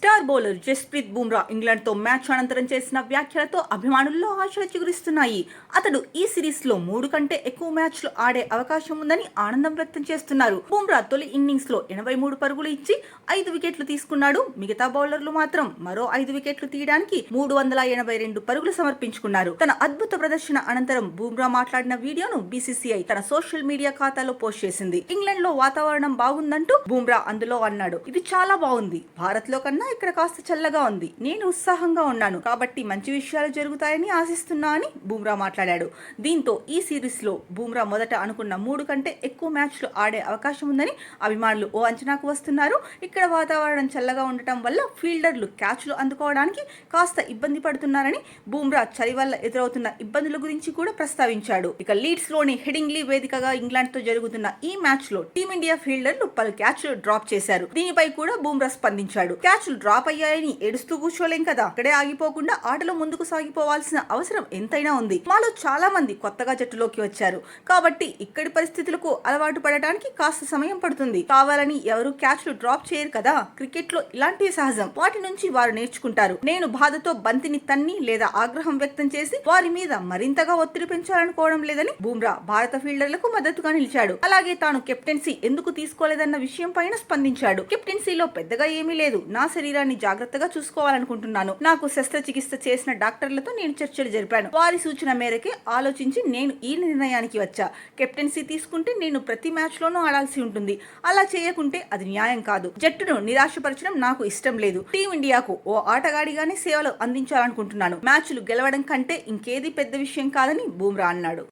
Star bowler Jasprit Bumrah ఇంగ్లాండ్తో match అనంతరం చేసిన వ్యాఖ్యలతో అభిమానుల్లో ఆశలు చిగురిస్తున్నాయి. అతడు ఈ సిరీస్లో 3 కంటే ఎక్కువ మ్యాచ్లు ఆడే అవకాశం ఉందని ఆనందం వ్యక్తం చేస్తున్నారు. బుమ్రా తొలి ఇన్నింగ్స్లో 83 పరుగులు ఇచ్చి 5 వికెట్లు తీసుకున్నాడు. మిగతా బౌలర్లు మాత్రం మరో 5 వికెట్లు తీయడానికి 382 పరుగులు సమర్పించుకున్నారు. తన అద్భుత ప్రదర్శన అనంతరం బుమ్రా మాట్లాడిన వీడియోను బీసీసీఐ తన సోషల్ మీడియా ఖాతాలో పోస్ట్ చేసింది. ఇంగ్లాండ్ లో వాతావరణం బాగుందంటూ బుమ్రా అందులో అన్నాడు, ఇది చాలా బాగుంది. భారత్ లో కన్నా ఇక్కడ కాస్త చల్లగా ఉంది. నేను ఉత్సాహంగా ఉన్నాను కాబట్టి మంచి విషయాలు జరుగుతాయని ఆశిస్తున్నా అని బుమ్రా మాట్లాడాడు. దీంతో ఈ సిరీస్ లో బుమ్రా మొదట అనుకున్న 3 కంటే ఎక్కువ మ్యాచ్లు ఆడే అవకాశం ఉందని అభిమానులు ఓ అంచనాకు వస్తున్నారు. ఇక్కడ వాతావరణం చల్లగా ఉండటం వల్ల ఫీల్డర్లు క్యాచ్లు అందుకోవడానికి కాస్త ఇబ్బంది పడుతున్నారని బుమ్రా చలి వల్ల ఎదురవుతున్న ఇబ్బందుల గురించి కూడా ప్రస్తావించాడు. ఇక లీడ్స్ లోని హెడింగ్లీ వేదికగా ఇంగ్లాండ్ తో జరుగుతున్న ఈ మ్యాచ్ లో టీమిండియా ఫీల్డర్లు పలు క్యాచ్లు డ్రాప్ చేశారు. దీనిపై కూడా బుమ్రా స్పందించాడు. క్యాచ్లు డ్రాప్ అయ్యాయని ఏడుస్తూ కూర్చోలేం కదా, అక్కడే ఆగిపోకుండా ఆటలో ముందుకు సాగిపోవాల్సిన అవసరం ఎంతైనా ఉంది. మాలో చాలా మంది కొత్తగా జట్టులోకి వచ్చారు కాబట్టి ఇక్కడి పరిస్థితులకు అలవాటు పడటానికి కాస్త సమయం పడుతుంది. కావాలని ఎవరు క్యాచ్లు డ్రాప్ చేయరు కదా. క్రికెట్ లో ఇలాంటివి సహజం. వాటి నుంచి వారు నేర్చుకుంటారు. నేను బాధతో బంతిని తన్ని లేదా ఆగ్రహం వ్యక్తం చేసి వారి మీద మరింతగా ఒత్తిడి పెంచాలనుకోవడం లేదని బుమ్రా భారత ఫీల్డర్లకు మద్దతుగా నిలిచాడు. అలాగే తాను కెప్టెన్సీ ఎందుకు తీసుకోలేదన్న విషయం పైన స్పందించాడు. కెప్టెన్సీలో పెద్దగా ఏమీ లేదు. నా శరీరాన్ని జాగ్రత్తగా చూసుకోవాలనుకుంటున్నాను. నాకు శస్త్రచికిత్స చేసిన డాక్టర్లతో నేను చర్చలు జరిపాను. వారి సూచన మేరకే ఆలోచించి నేను ఈ నిర్ణయానికి వచ్చా. కెప్టెన్సీ తీసుకుంటే నేను ప్రతి మ్యాచ్ లోనూ ఆడాల్సి ఉంటుంది. అలా చేయకుంటే అది న్యాయం కాదు. జట్టును నిరాశపరచడం నాకు ఇష్టం లేదు. టీమిండియాకు ఓ ఆటగాడిగానే సేవలు అందించాలనుకుంటున్నాను. మ్యాచ్లు గెలవడం కంటే ఇంకేది పెద్ద విషయం కాదని బుమ్రా అన్నాడు.